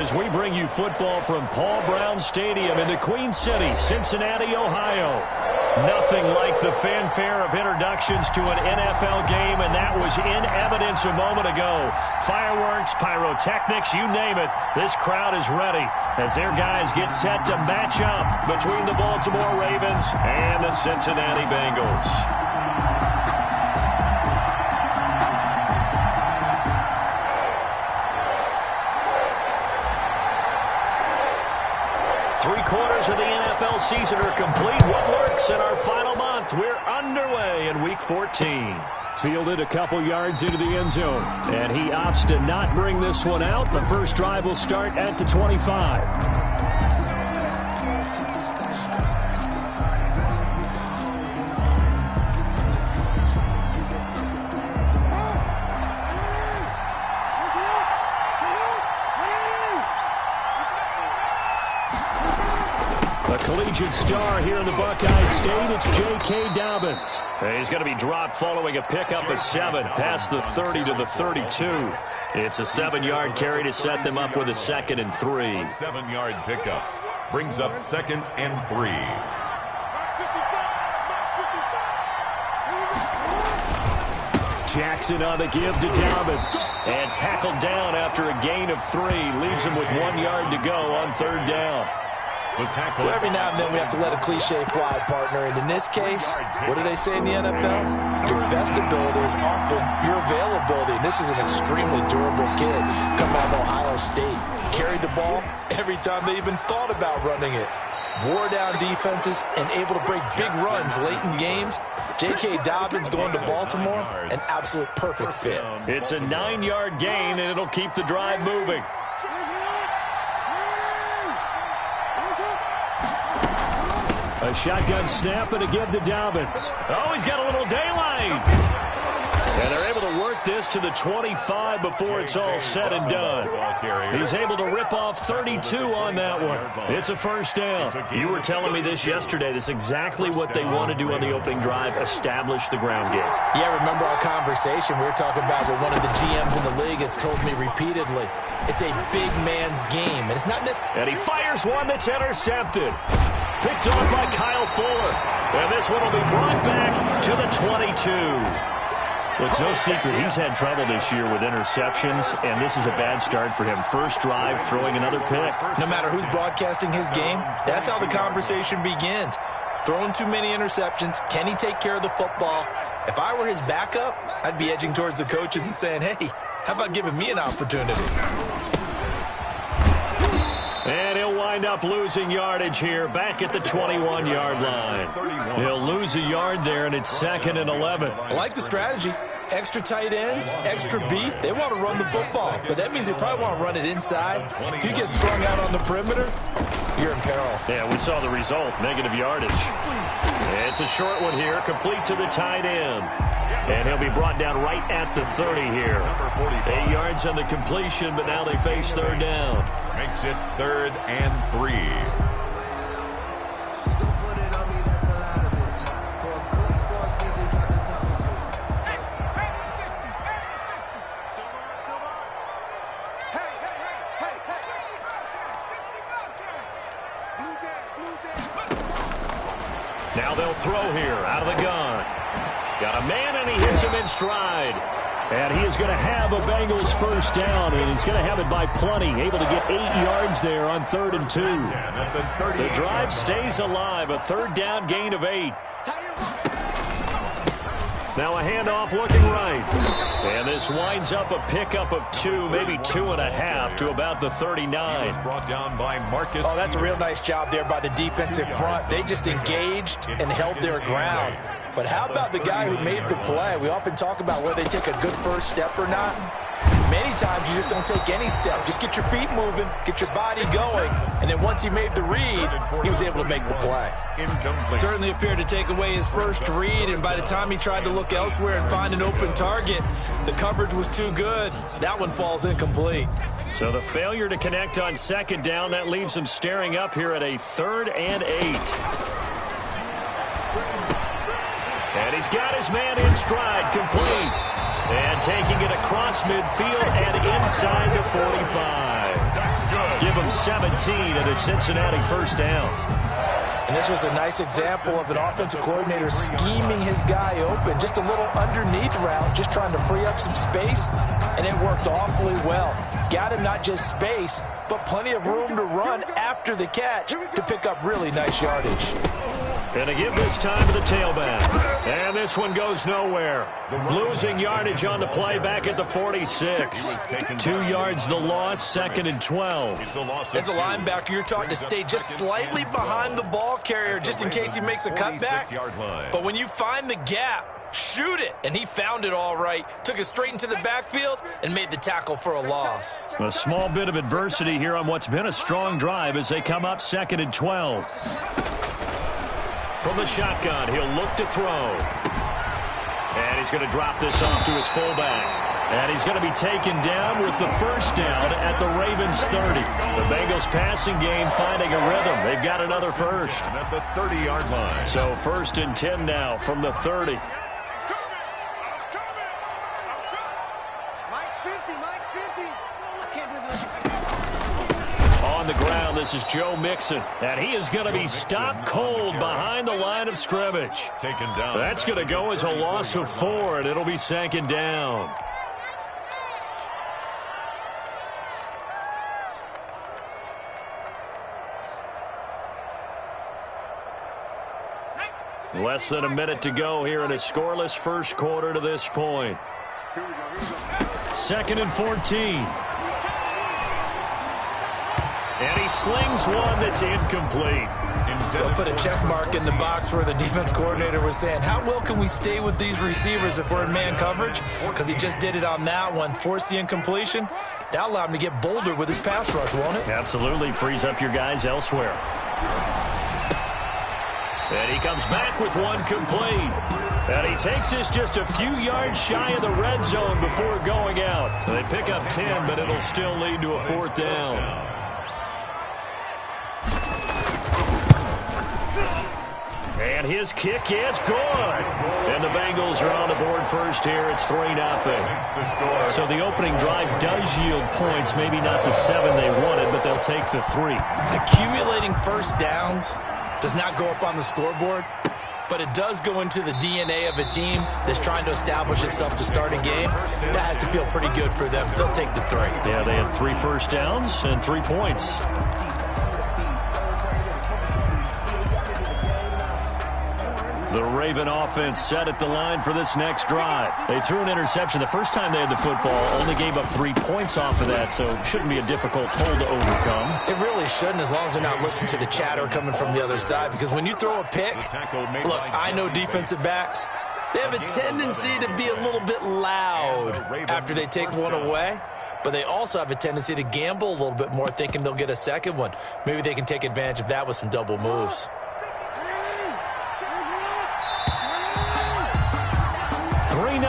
As we bring you football from Paul Brown Stadium in the Queen City, Cincinnati, Ohio. Nothing like the fanfare of introductions to an NFL game, and that was in evidence a moment ago. Fireworks, pyrotechnics, you name it. This crowd is ready as their guys get set to match up between the Baltimore Ravens and the Cincinnati Bengals. Three-quarters of the NFL season are complete. What works in our final month? We're underway in Week 14. Fielded a couple yards into the end zone, and he opts to not bring this one out. The first drive will start at the 25. Collegiate star here in the Buckeye State, it's J.K. Dobbins. He's going to be dropped following a pickup of 7 past the 30 to the 32. It's a 7-yard carry to set them up with a 2nd and 3. 7-yard pickup brings up 2nd and 3. Jackson on the give to Dobbins. And tackled down after a gain of 3. Leaves him with 1 yard to go on 3rd down. Well, every now and then we have to let a cliche fly, partner. And in this case, what do they say in the NFL? Your best ability is often your availability. And this is an extremely durable kid coming out of Ohio State. Carried the ball every time they even thought about running it. Wore down defenses and able to break big runs late in games. J.K. Dobbins going to Baltimore, an absolute perfect fit. It's a 9-yard gain, and it'll keep the drive moving. A shotgun snap and a give to Dobbins. Oh, he's got a little daylight. And they're able to work this to the 25 before it's all said and done. He's able to rip off 32 on that one. It's a first down. You were telling me this yesterday. This is exactly what they want to do on the opening drive, establish the ground game. Yeah, remember our conversation? We were talking about what one of the GMs in the league has told me repeatedly. It's a big man's game, and it's not necessarily... And he fires one that's intercepted. Picked off by Kyle Fuller. And this one will be brought back to the 22. Well, it's no secret he's had trouble this year with interceptions, and this is a bad start for him. First drive, throwing another pick. No matter who's broadcasting his game, that's how the conversation begins. Throwing too many interceptions. Can he take care of the football? If I were his backup, I'd be edging towards the coaches and saying, hey, how about giving me an opportunity? And he'll wind up losing yardage here, back at the 21-yard line. He'll lose a yard there, and it's 2nd and 11. I like the strategy. Extra tight ends, extra beef. They want to run the football, but that means they probably want to run it inside. If you get strung out on the perimeter, you're in peril. Yeah, we saw the result, negative yardage. It's a short one here, complete to the tight end. And he'll be brought down right at the 30 here. 8 yards on the completion, but now they face 3rd down. Makes it 3rd and 3. Now they'll throw here out of the gun. Got a man, and he hits him in stride. And he is going to have a Bengals first down, and he's going to have it by plenty. Able to get 8 yards there on 3rd and 2. The drive stays alive. A 3rd down gain of 8. Now a handoff looking right. And this winds up a pickup of 2, maybe 2.5 to about the 39. Brought down by Marcus. Oh, that's a real nice job there by the defensive front. They just engaged and held their ground. But how about the guy who made the play? We often talk about whether they take a good first step or not. Many times you just don't take any step. Just get your feet moving, get your body going, and then once he made the read, he was able to make the play. Certainly appeared to take away his first read, and by the time he tried to look elsewhere and find an open target, the coverage was too good. That one falls incomplete. So the failure to connect on 2nd down, that leaves him staring up here at a 3rd and 8. And he's got his man in stride, complete. And taking it across midfield and inside the 45. That's good. give them 17 at a Cincinnati first down. And this was a nice example of an offensive coordinator scheming his guy open. Just a little underneath route, just trying to free up some space, and it worked awfully well. Got him not just space, but plenty of room to run after the catch to pick up really nice yardage. Going to give this time to the tailback. And this one goes nowhere. Losing yardage on the play back at the 46. 2 yards the loss, 2nd and 12. As a linebacker, you're taught to stay just slightly behind the ball carrier just in case he makes a cutback. But when you find the gap, shoot it. And he found it all right. Took it straight into the backfield and made the tackle for a loss. A small bit of adversity here on what's been a strong drive as they come up 2nd and 12. From the shotgun, he'll look to throw. And he's going to drop this off to his fullback. And he's going to be taken down with the first down at the Ravens 30. The Bengals passing game finding a rhythm. They've got another first. At the 30-yard line. So 1st and 10 now from the 30. On the ground, this is Joe Mixon, and he is going to be stopped cold behind the line of scrimmage. Taken down. That's going to go as a loss of 4, and it'll be 2nd down. Less than a minute to go here in a scoreless first quarter to this point. 2nd and 14. And he slings one that's incomplete. They'll put a check mark in the box where the defense coordinator was saying, how well can we stay with these receivers if we're in man coverage? Because he just did it on that one, forced the incompletion. That'll allow him to get bolder with his pass rush, won't it? Absolutely. Frees up your guys elsewhere. And he comes back with one complete. And he takes this just a few yards shy of the red zone before going out. They pick up 10, but it'll still lead to a 4th down. And his kick is good. And the Bengals are on the board first here. It's 3-0. So the opening drive does yield points. Maybe not the 7 they wanted, but they'll take the 3. Accumulating first downs does not go up on the scoreboard, but it does go into the DNA of a team that's trying to establish itself to start a game. That has to feel pretty good for them. They'll take the 3. Yeah, they had 3 first downs and 3 points. The Raven offense set at the line for this next drive. They threw an interception the first time they had the football, only gave up 3 points off of that, so it shouldn't be a difficult hole to overcome. It really shouldn't, as long as they're not listening to the chatter coming from the other side, because when you throw a pick, look, I know defensive backs, they have a tendency to be a little bit loud after they take one away, but they also have a tendency to gamble a little bit more, thinking they'll get a second one. Maybe they can take advantage of that with some double moves. 3-0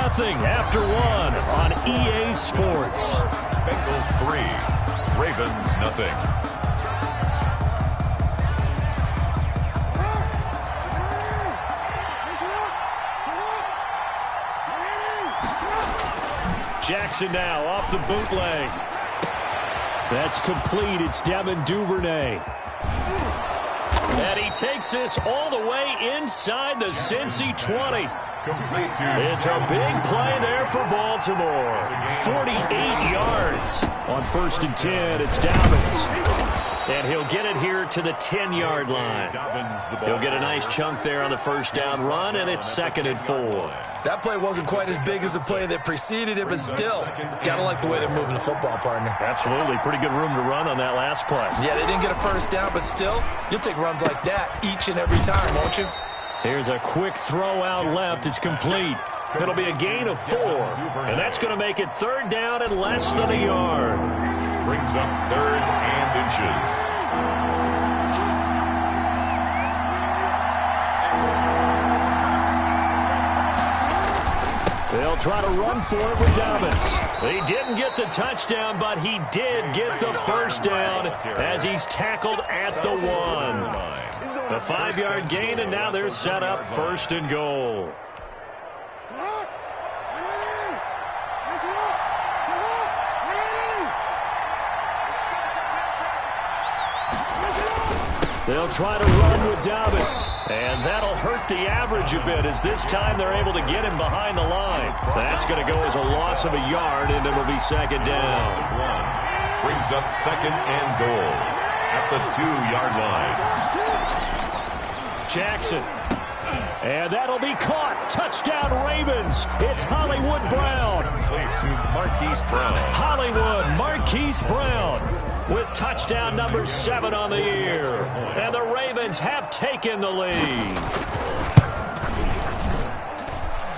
after 1 on EA Sports. Bengals 3, Ravens 0. Jackson now off the bootleg. That's complete. It's Devin Duvernay. And he takes this all the way inside the Cincy 20. It's a big play there for Baltimore. 48 yards. On 1st and 10, it's Dobbins. And he'll get it here to the 10-yard line. He'll get a nice chunk there on the first down run, and it's 2nd and 4. That play wasn't quite as big as the play that preceded it, but still, gotta like the way they're moving the football, partner. Absolutely. Pretty good room to run on that last play. Yeah, they didn't get a first down, but still, you'll take runs like that each and every time, won't you? Here's a quick throw out left. It's complete. It'll be a gain of 4, and that's going to make it 3rd down and less than a yard. Brings up 3rd and inches. They'll try to run for it with Dobbins. He didn't get the touchdown, but he did get the first down as he's tackled at the 1. A 5-yard gain, and now they're set up 1st and goal. They'll try to run with Dobbins. And that'll hurt the average a bit as this time they're able to get him behind the line. That's going to go as a loss of a yard, and it'll be second down. Brings up second and goal at the 2-yard line. Jackson. And that'll be caught. Touchdown, Ravens. It's Hollywood Brown. To Marquise Brown. Hollywood Marquise Brown with touchdown number 7 on the year. And the Ravens have taken the lead.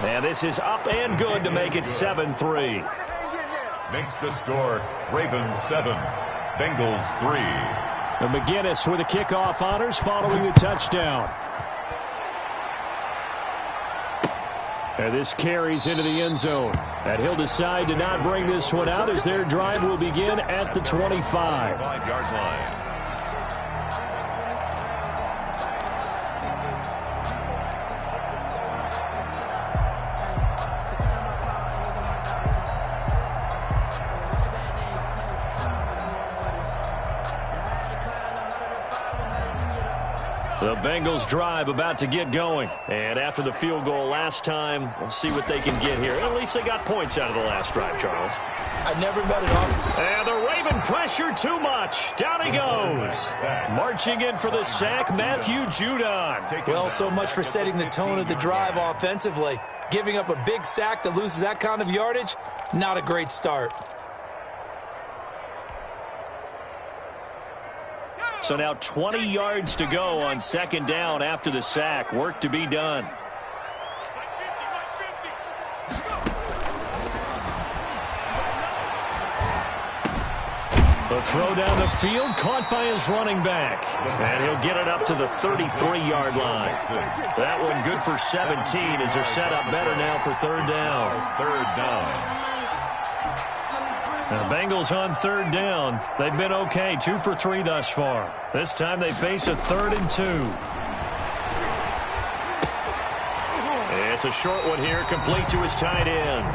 And this is up and good to make it 7-3. Makes the score Ravens 7, Bengals 3. And McGinnis with the kickoff honors following the touchdown. And this carries into the end zone. And he'll decide to not bring this one out as their drive will begin at the 25. 5-yard line. The Bengals drive about to get going. And after the field goal last time, we'll see what they can get here. At least they got points out of the last drive, Charles. I never met it off. And the Raven pressure too much. Down he goes. Marching in for the sack, Matthew Judon. Well, so much for setting the tone of the drive offensively. Giving up a big sack that loses that kind of yardage, not a great start. So now 20 yards to go on second down after the sack. Work to be done. The throw down the field, caught by his running back. And he'll get it up to the 33-yard line. That one good for 17 as they're set up better now for third down. Third down. Now, Bengals on third down. They've been okay, 2 for 3 thus far. This time they face a 3rd and 2. It's a short one here, complete to his tight end.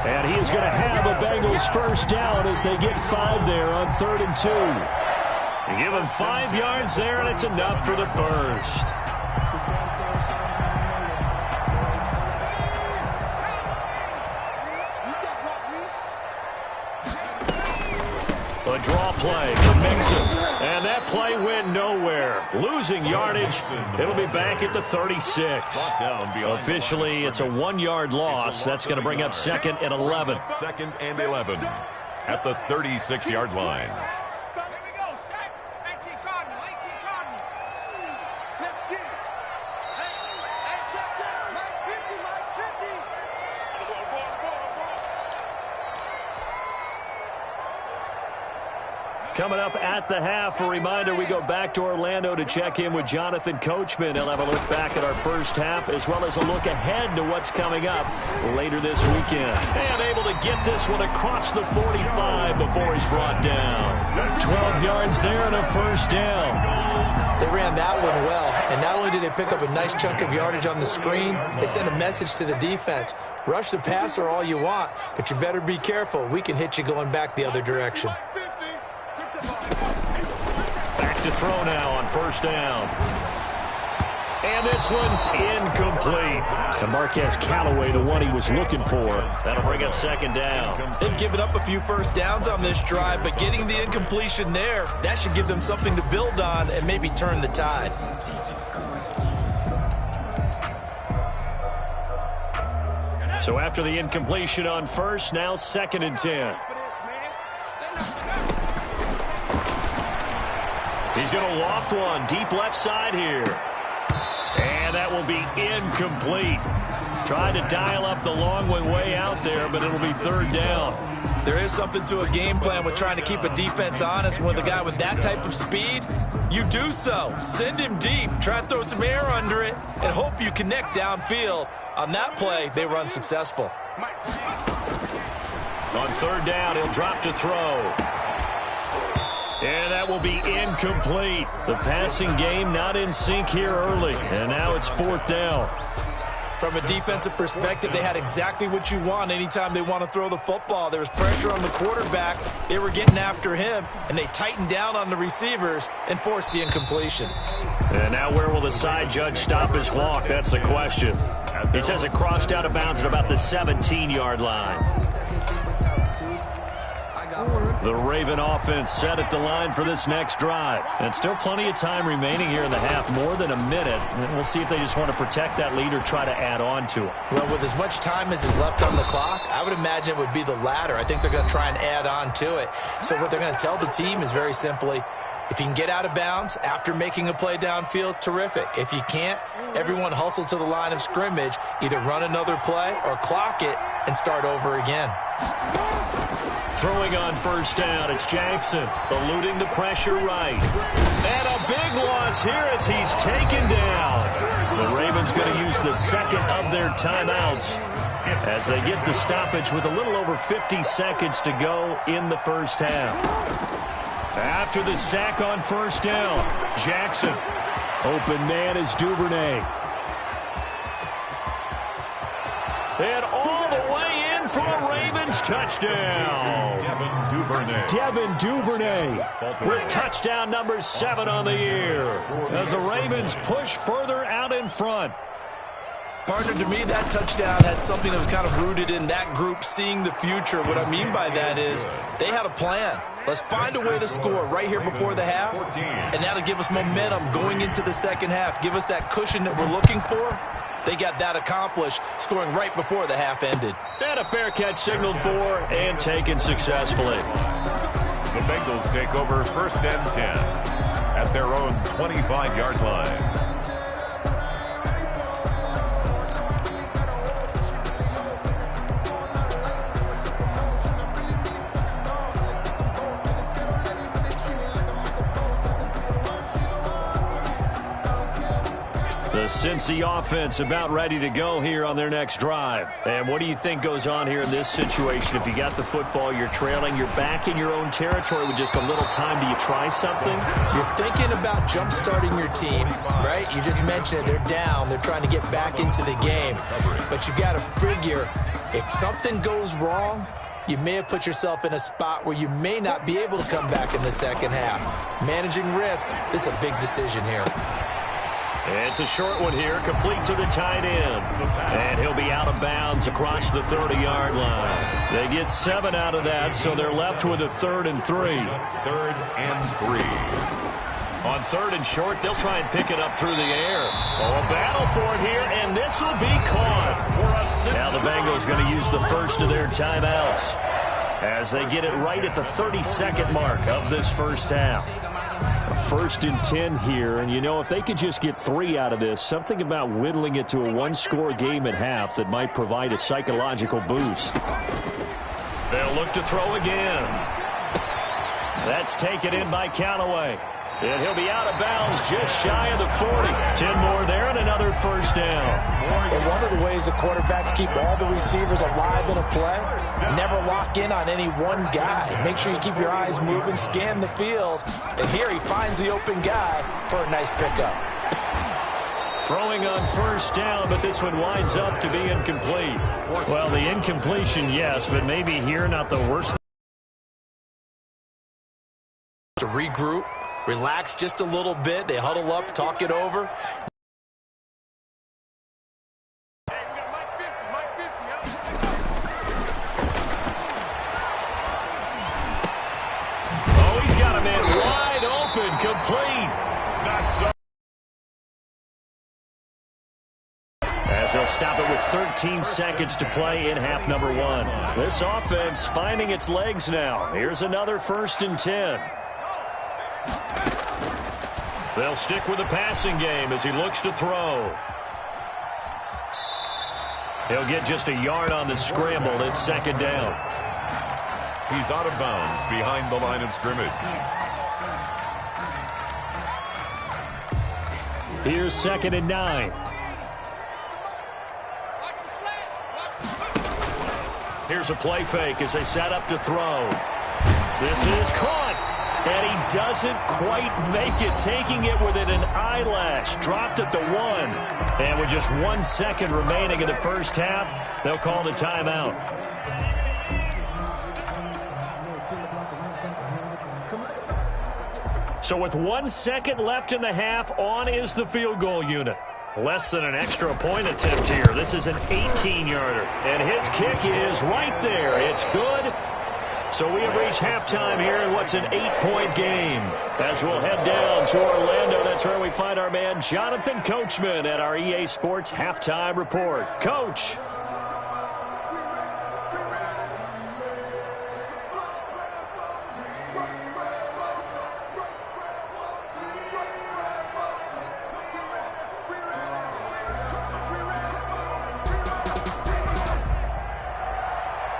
And he is going to have a Bengals first down as they get 5 there on 3rd and 2. You give him 5 yards there, and it's enough for the first. A draw play from Mixon. And that play went nowhere. Losing yardage. It'll be back at the 36. Officially, it's a 1-yard loss. That's going to bring up 2nd and 11. 2nd and 11 at the 36-yard line. Coming up at the half, a reminder, we go back to Orlando to check in with Jonathan Coachman. He'll have a look back at our first half as well as a look ahead to what's coming up later this weekend. And able to get this one across the 45 before he's brought down. 12 yards there and a first down. They ran that one well, and not only did they pick up a nice chunk of yardage on the screen, they sent a message to the defense. Rush the passer all you want, but you better be careful. We can hit you going back the other direction. Back to throw now on first down. And this one's incomplete. And Marquez Callaway, the one he was looking for. That'll bring up 2nd down. They've given up a few first downs on this drive, but getting the incompletion there, that should give them something to build on and maybe turn the tide. So after the incompletion on first, now 2nd and 10. He's going to loft one deep left side here. And that will be incomplete. Tried to dial up the long one way out there, but it'll be 3rd down. There is something to a game plan with trying to keep a defense honest. With a guy with that type of speed, you do so. Send him deep. Try and throw some air under it and hope you connect downfield. On that play, they were unsuccessful. On 3rd down, he'll drop to throw. And that will be incomplete. The passing game not in sync here early. And now it's 4th down. From a defensive perspective, they had exactly what you want anytime they want to throw the football. There was pressure on the quarterback. They were getting after him, and they tightened down on the receivers and forced the incompletion. And now where will the side judge stop his walk? That's the question. He says it crossed out of bounds at about the 17-yard line. The Raven offense set at the line for this next drive. And still plenty of time remaining here in the half, more than a minute. And we'll see if they just want to protect that lead or try to add on to it. Well, with as much time as is left on the clock, I would imagine it would be the latter. I think they're going to try and add on to it. So what they're going to tell the team is very simply, if you can get out of bounds after making a play downfield, terrific. If you can't, everyone hustle to the line of scrimmage, either run another play or clock it and start over again. Throwing on first down, it's Jackson, eluding the pressure right. And a big loss here as he's taken down. The Ravens going to use the second of their timeouts as they get the stoppage with a little over 50 seconds to go in the first half. After the sack on first down, Jackson. Open man is Duvernay. And all the way in for a Ravens touchdown. Devin Duvernay with touchdown number 7 on the year as the Ravens push further out in front. Partner, to me, that touchdown had something that was kind of rooted in that group seeing the future. What I mean by that is they had a plan. Let's find a way to score right here before the half, and that'll give us momentum going into the second half. Give us that cushion that we're looking for. They got that accomplished, scoring right before the half ended. And a fair catch signaled for and taken successfully. The Bengals take over 1st and 10 at their own 25-yard line. The Cincy offense about ready to go here on their next drive. And what do you think goes on here in this situation? If you got the football, you're trailing, you're back in your own territory with just a little time. Do you try something? You're thinking about jump-starting your team, right? You just mentioned it. They're down. They're trying to get back into the game. But you got to figure, if something goes wrong, you may have put yourself in a spot where you may not be able to come back in the second half. Managing risk, this is a big decision here. It's a short one here, complete to the tight end. And he'll be out of bounds across the 30-yard line. They get 7 out of that, so they're left with a 3rd and 3. 3rd and 3. On 3rd and short, they'll try and pick it up through the air. Oh, a battle for it here, and this will be caught. Now the Bengals going to use the first of their timeouts as they get it right at the 32nd mark of this first half. 1st and 10 here, and you know, if they could just get 3 out of this, something about whittling it to a one-score game at half that might provide a psychological boost. They'll look to throw again. That's taken in by Callaway. And he'll be out of bounds just shy of the 40. 10 more there and another first down. Well, one of the ways the quarterbacks keep all the receivers alive in a play, never lock in on any one guy. Make sure you keep your eyes moving, scan the field, and here he finds the open guy for a nice pickup. Throwing on first down, but this one winds up to be incomplete. Well, the incompletion, yes, but maybe here not the worst. To regroup, relax just a little bit. They huddle up, talk it over. Oh, he's got a man wide open, complete. Not so. As they'll stop it with 13 seconds to play in half number 1. This offense finding its legs now. Here's another 1st and 10. They'll stick with the passing game as he looks to throw. He'll get just a yard on the scramble. It's 2nd down. He's out of bounds behind the line of scrimmage. Here's 2nd and 9. Here's a play fake as they set up to throw. This is caught. And he doesn't quite make it, taking it within an eyelash. Dropped at the 1. And with just 1 second remaining in the first half, they'll call the timeout. So with 1 second left in the half, on is the field goal unit. Less than an extra point attempt here. This is an 18-yarder. And his kick is right there. It's good. So we have reached halftime here in what's an 8-point game. As we'll head down to Orlando, that's where we find our man Jonathan Coachman at our EA Sports Halftime Report. Coach.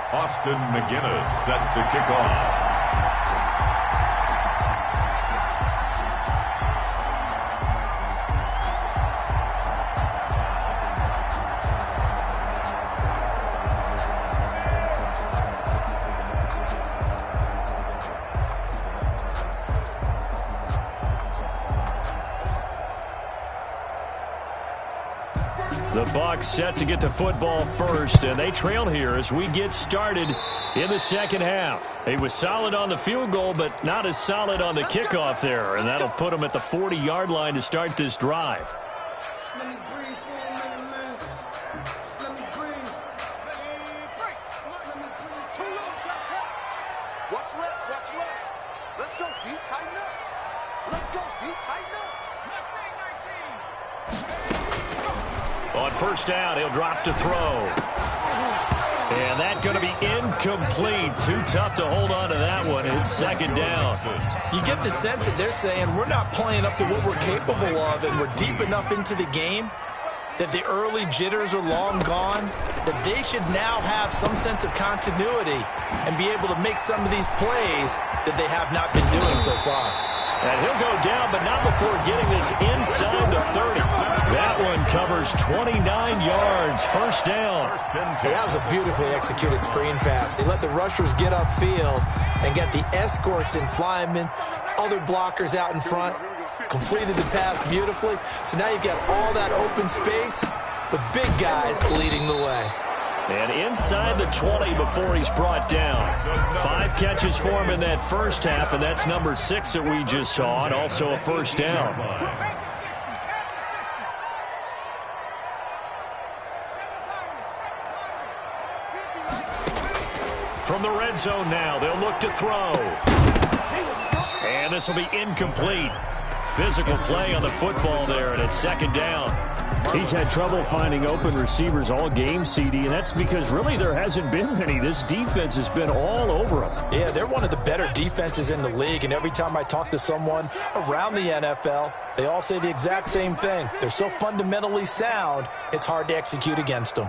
Austin McGinnis set to kick off. The Bucs set to get the football first, and they trail here as we get started in the second half. He was solid on the field goal, but not as solid on the kickoff there, and that'll put him at the 40-yard line to start this drive. On first down, he'll drop to throw. And that's going to be incomplete. Too tough to hold on to that one. It's second down. You get the sense that they're saying we're not playing up to what we're capable of, and we're deep enough into the game that the early jitters are long gone, that they should now have some sense of continuity and be able to make some of these plays that they have not been doing so far. And he'll go down, but not before getting this inside the 30. That one covers 29 yards. First down. That was a beautifully executed screen pass. They let the rushers get upfield and get the escorts and flymen, other blockers out in front, completed the pass beautifully. So now you've got all that open space with big guys leading the way. And inside the 20 before he's brought down. 5 catches for him in that first half, and that's number 6 that we just saw, and also a first down. From the red zone now, they'll look to throw. And this will be incomplete. Physical play on the football there, and it's second down. He's had trouble finding open receivers all game, CD, and that's because really there hasn't been many. This defense has been all over him. Yeah, they're one of the better defenses in the league, and every time I talk to someone around the NFL, they all say the exact same thing. They're so fundamentally sound, it's hard to execute against them.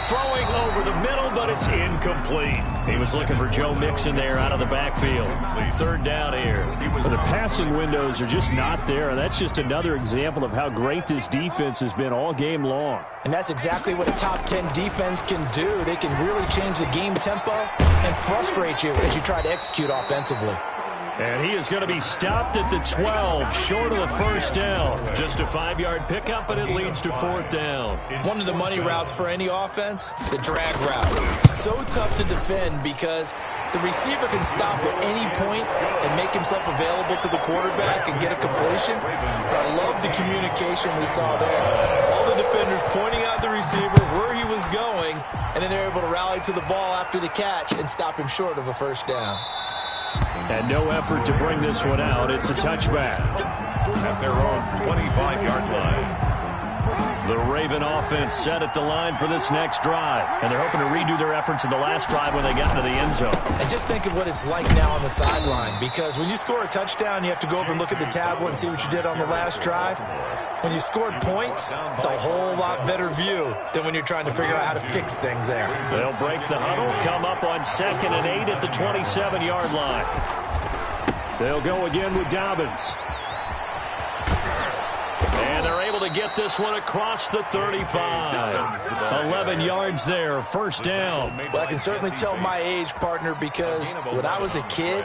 Throwing over the middle, but it's incomplete. He was looking for Joe Mixon there out of the backfield. Third down here. The passing windows are just not there, and that's just another example of how great this defense has been all game long. And that's exactly what a top 10 defense can do. They can really change the game tempo and frustrate you as you try to execute offensively. And he is going to be stopped at the 12, short of the first down. Just a 5-yard pickup, and it leads to fourth down. One of the money routes for any offense, the drag route. So tough to defend because the receiver can stop at any point and make himself available to the quarterback and get a completion. But I love the communication we saw there. All the defenders pointing out the receiver, where he was going, and then they're able to rally to the ball after the catch and stop him short of a first down. And no effort to bring this one out. It's a touchback. At their own 25-yard line. The Raven offense set at the line for this next drive. And they're hoping to redo their efforts in the last drive when they got into the end zone. And just think of what it's like now on the sideline. Because when you score a touchdown, you have to go up and look at the tablet and see what you did on the last drive. When you scored points, it's a whole lot better view than when you're trying to figure out how to fix things there. They'll break the huddle, come up on 2nd and 8 at the 27-yard line. They'll go again with Dobbins. And they're able to get this one across the 35. 11 yards there, first down. Well, I can certainly tell my age, partner, because when I was a kid,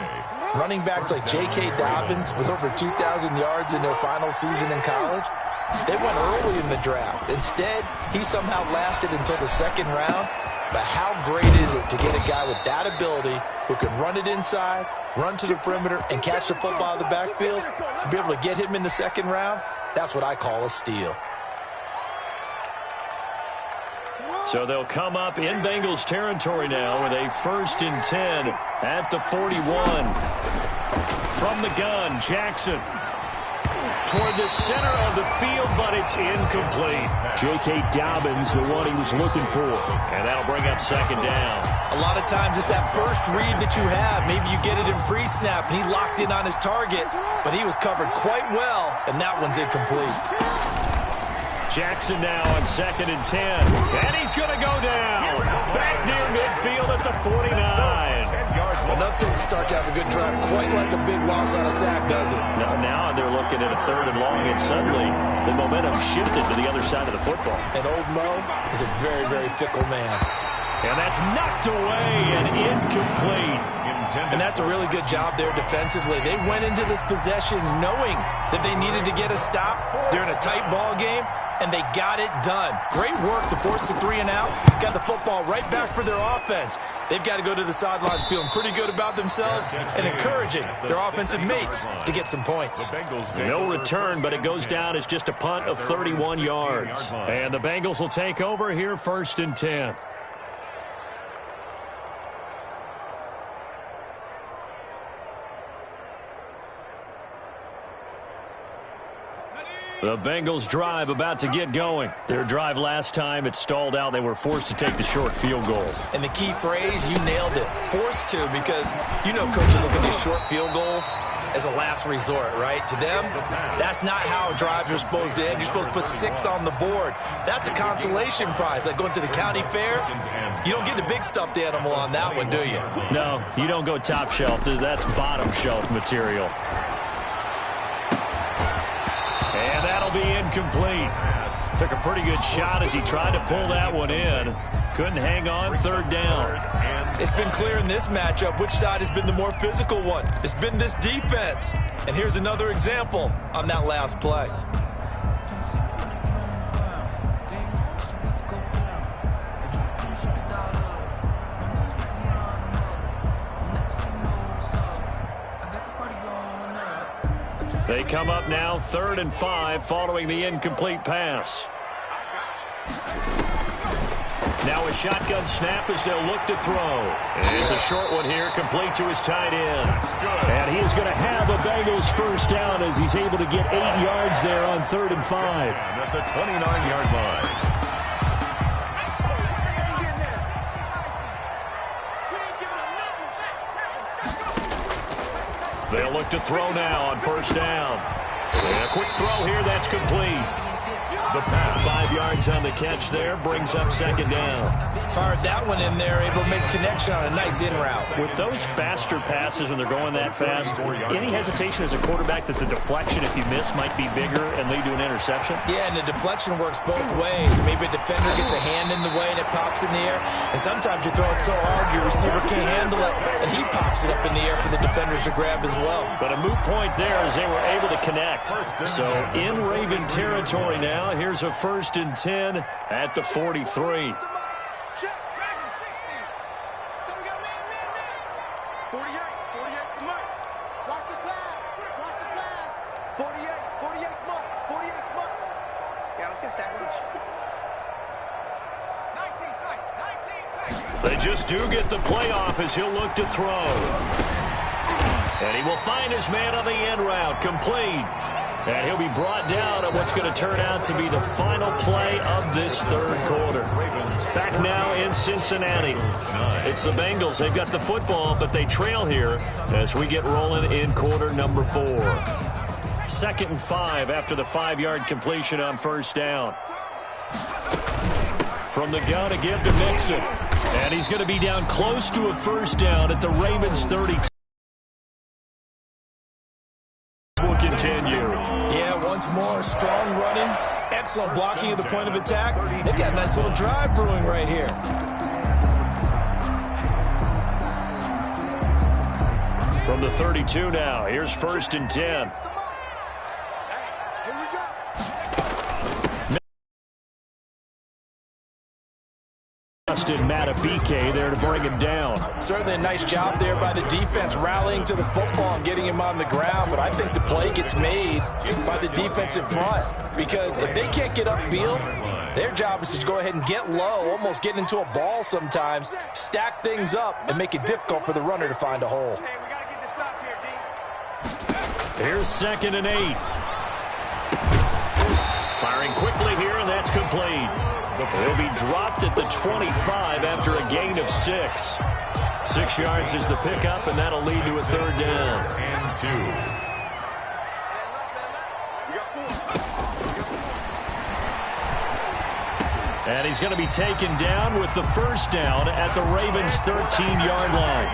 running backs like J.K. Dobbins with over 2,000 yards in their final season in college, they went early in the draft. Instead, he somehow lasted until the second round. But how great is it to get a guy with that ability who can run it inside, run to the perimeter, and catch the football out of the backfield? To be able to get him in the second round, that's what I call a steal. So they'll come up in Bengals territory now with a 1st and 10 at the 41. From the gun, Jackson toward the center of the field, but it's incomplete. J.K. Dobbins, the one he was looking for. And that'll bring up second down. A lot of times it's that first read that you have. Maybe you get it in pre-snap, and he locked in on his target, but he was covered quite well, and that one's incomplete. Jackson now on 2nd and 10. And he's going to go down. Back near midfield at the 49. Enough to start to have a good drive. Quite like a big loss on a sack, does it? Now they're looking at a 3rd and long, and suddenly the momentum shifted to the other side of the football. And old Mo is a very, very fickle man. And that's knocked away and incomplete. And that's a really good job there defensively. They went into this possession knowing that they needed to get a stop. They're in a tight ball game, and they got it done. Great work to force the 3 and out. Got the football right back for their offense. They've got to go to the sidelines feeling pretty good about themselves and encouraging their offensive mates to get some points. No return, but it goes down as just a punt of 31 yards. And the Bengals will take over here 1st and 10. The Bengals drive about to get going. Their drive last time, it stalled out. They were forced to take the short field goal. And the key phrase, you nailed it. Forced to, because you know coaches look at these short field goals as a last resort, right? To them, that's not how drives are supposed to end. You're supposed to put 6 on the board. That's a consolation prize. Like going to the county fair, you don't get the big stuffed animal on that one, do you? No, you don't go top shelf. That's bottom shelf material. And that'll be incomplete. Took a pretty good shot as he tried to pull that one in. Couldn't hang on, 3rd down. It's been clear in this matchup which side has been the more physical one. It's been this defense. And here's another example on that last play. They come up now 3rd and 5 following the incomplete pass. Now a shotgun snap as they'll look to throw. And it's a short one here, complete to his tight end. And he is going to have a Bengals first down as he's able to get 8 yards there on 3rd and 5. At the 29-yard line. They'll look to throw now on 1st down. And a quick throw here, that's complete. The pass. 5 yards on the catch there, brings up 2nd down. Fired that one in there, able to make connection on a nice in route. With those faster passes when they're going that fast, any hesitation as a quarterback that the deflection, if you miss, might be bigger and lead to an interception? Yeah, and the deflection works both ways. Maybe a defender gets a hand in the way and it pops in the air. And sometimes you throw it so hard your receiver can't handle it, and he pops it up in the air for the defenders to grab as well. But a moot point there as they were able to connect. So in Raven territory now, here's a 1st and 10 at the 43. They just do get the playoff as he'll look to throw. And he will find his man on the end route, complete. And he'll be brought down on what's going to turn out to be the final play of this 3rd quarter. Back now in Cincinnati. It's the Bengals. They've got the football, but they trail here as we get rolling in quarter number 4. 2nd and 5 after the 5-yard completion on 1st down. From the gun to give to Mixon. And he's going to be down close to a 1st down at the Ravens 32. Will continue. Yeah, once more, strong running, Excellent blocking at the point of attack. They've got a nice little drive brewing right here. From the 32 now, here's 1st and 10. Justin Matabike there to bring him down. Certainly a nice job there by the defense rallying to the football and getting him on the ground, but I think the play gets made by the defensive front because if they can't get upfield, their job is to go ahead and get low, almost get into a ball sometimes, stack things up, and make it difficult for the runner to find a hole. Here's 2nd and 8. Firing quickly here, and that's complete. He'll be dropped at the 25 after a gain of 6. 6 yards is the pickup, and that'll lead to a 3rd down. And 2. And he's going to be taken down with the 1st down at the Ravens' 13-yard line.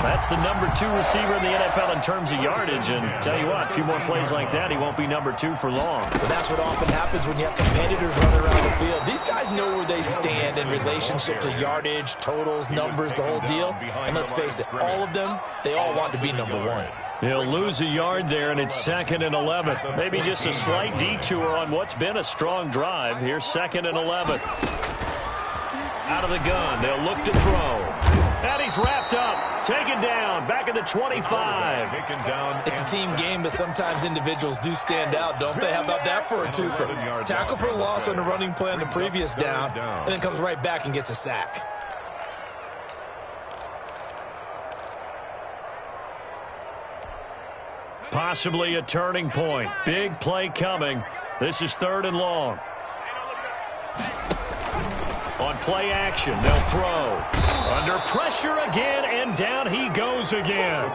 That's the number 2 receiver in the NFL in terms of yardage. And tell you what, a few more plays like that, he won't be number 2 for long. But that's what often happens when you have competitors running around the field. These guys know where they stand in relationship to yardage, totals, numbers, the whole deal. And let's face it, all of them, they all want to be number 1. He'll lose a yard there, and it's 2nd and 11. Maybe just a slight detour on what's been a strong drive. Here's 2nd and 11. Out of the gun, they'll look to throw. And he's wrapped up, taken down, back at the 25. It's a team game, but sometimes individuals do stand out, don't they? How about that for a twofer? Tackle for a loss on the running play on the previous down, and then comes right back and gets a sack. Possibly a turning point. Big play coming. This is 3rd and long. On play action, they'll throw. Under pressure again, and down he goes again.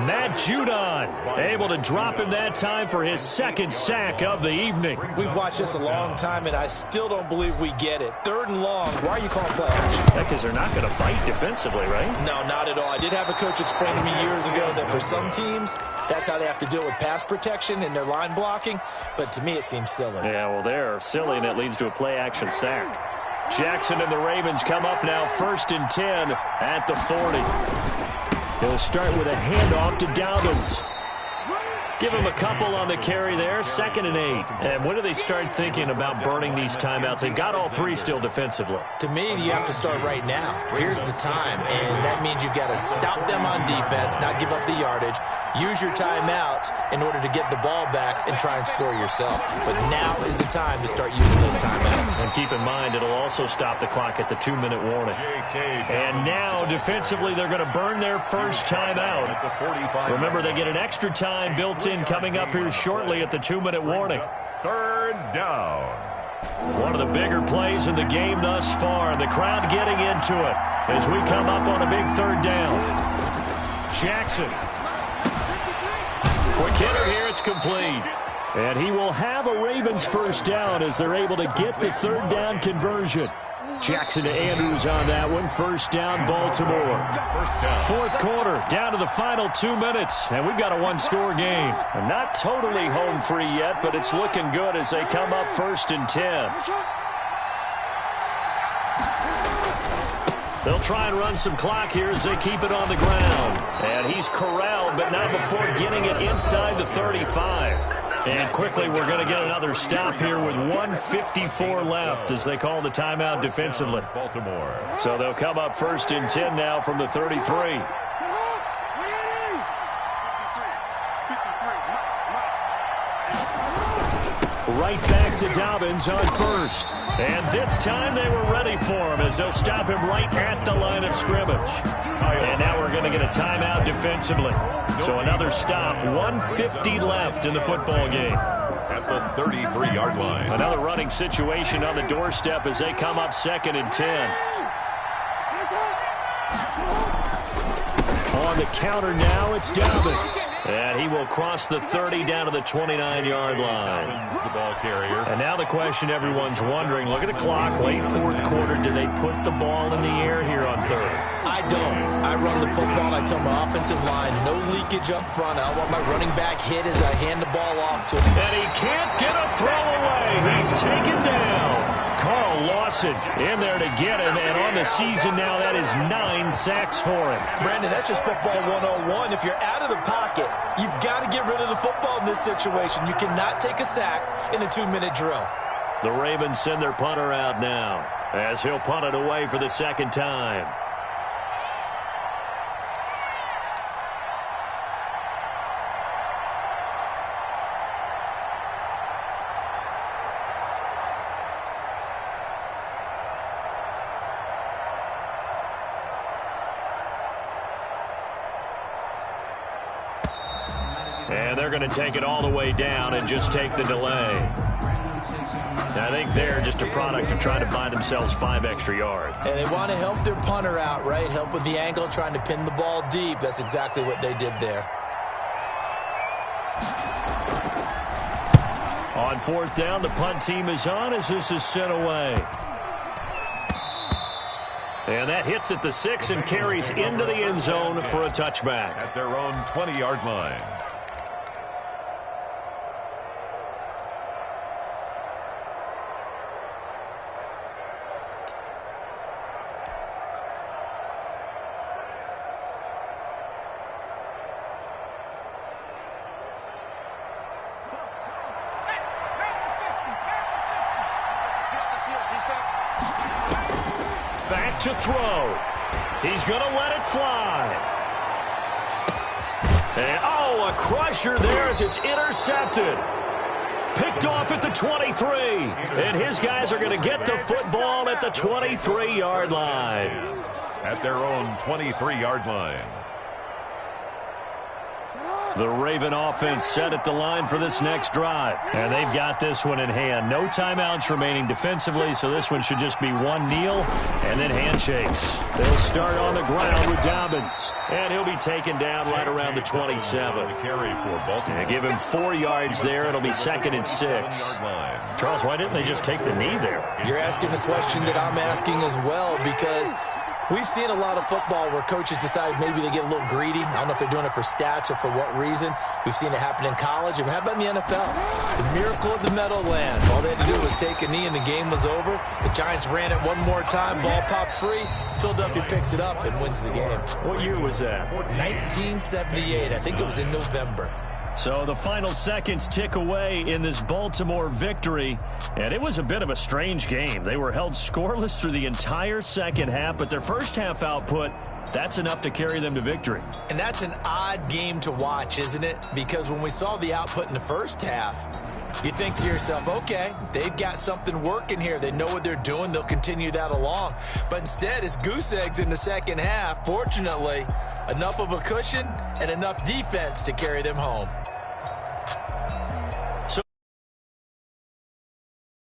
Matt Judon able to drop him that time for his 2nd sack of the evening. We've watched this a long time, and I still don't believe we get it. 3rd and long. Why are you calling play action? Because they're not going to bite defensively, right? No, not at all. I did have a coach explain to me years ago that for some teams, that's how they have to deal with pass protection and their line blocking. But to me, it seems silly. Yeah, well, they're silly, and it leads to a play action sack. Jackson and the Ravens come up now 1st and 10 at the 40. He'll start with a handoff to Dobbins. Give him a couple on the carry there, 2nd and 8. And when do they start thinking about burning these timeouts? They've got all 3 still defensively. To me, you have to start right now. Here's the time, and that means you've got to stop them on defense, not give up the yardage, use your timeouts in order to get the ball back and try and score yourself. But now is the time to start using those timeouts. And keep in mind, it'll also stop the clock at the 2-minute warning. And now, defensively, they're going to burn their 1st timeout. Remember, they get an extra time built in coming up here shortly at the 2-minute warning. 3rd down. One of the bigger plays in the game thus far, and the crowd getting into it as we come up on a big 3rd down. Jackson. Quick hitter here, it's complete. And he will have a Ravens 1st down as they're able to get the 3rd down conversion. Jackson to Andrews on that one. 1st down, Baltimore. 4th quarter, down to the final 2 minutes, and we've got a 1-score game. And not totally home free yet, but it's looking good as they come up 1st and 10. They'll try and run some clock here as they keep it on the ground. And he's corralled, but not before getting it inside the 35. And quickly, we're going to get another stop here with 1:54 left as they call the timeout defensively. Baltimore. So they'll come up 1st and 10 now from the 33. Right back to Dobbins on 1st. And this time they were ready for him as they'll stop him right at the line of scrimmage. And now we're going to get a timeout defensively. So another stop, 1:50 left in the football game. At the 33-yard line. Another running situation on the doorstep as they come up 2nd and 10. On the counter now, it's Dobbins. And he will cross the 30 down to the 29-yard line. The ball carrier. And now the question everyone's wondering, look at the clock, late fourth quarter, do they put the ball in the air here on third? I don't. I run the football, and I tell my offensive line, no leakage up front. I want my running back hit as I hand the ball off to him. And he can't get a throw away. He's taken down. Carl Lawson in there to get him, and on the season now, that is 9 sacks for him. Brandon, that's just football 101. If you're out of the pocket, you've got to get rid of the football in this situation. You cannot take a sack in a 2-minute drill. The Ravens send their punter out now as he'll punt it away for the second time. And they're going to take it all the way down and just take the delay. I think they're just a product of trying to buy themselves 5 extra yards. And they want to help their punter out, right? Help with the angle, trying to pin the ball deep. That's exactly what they did there. On fourth down, the punt team is on as this is sent away. And that hits at the 6 and carries into the end zone for a touchback. At their own 20-yard line. Back to throw. He's going to let it fly. And, oh, a crusher there as it's intercepted. Picked off at the 23. And his guys are going to get the football at the 23-yard line. At their own 23-yard line. The Raven offense set at the line for this next drive. And they've got this one in hand. No timeouts remaining defensively, so this one should just be one kneel and then handshakes. They'll start on the ground with Dobbins. And he'll be taken down right around the 27. And give him 4 yards there. It'll be 2nd and 6. Charles, why didn't they just take the knee there? You're asking the question that I'm asking as well, because we've seen a lot of football where coaches decide maybe they get a little greedy. I don't know if they're doing it for stats or for what reason. We've seen it happen in college. And how about in the NFL? The miracle of the Meadowlands. All they had to do was take a knee and the game was over. The Giants ran it one more time. Ball popped free. Philadelphia picks it up and wins the game. What year was that? 1978. I think it was in November. So the final seconds tick away in this Baltimore victory. And it was a bit of a strange game. They were held scoreless through the entire second half, but their first half output, that's enough to carry them to victory. And that's an odd game to watch, isn't it? Because when we saw the output in the first half, you think to yourself, okay, they've got something working here. They know what they're doing. They'll continue that along. But instead, it's goose eggs in the second half. Fortunately, enough of a cushion and enough defense to carry them home.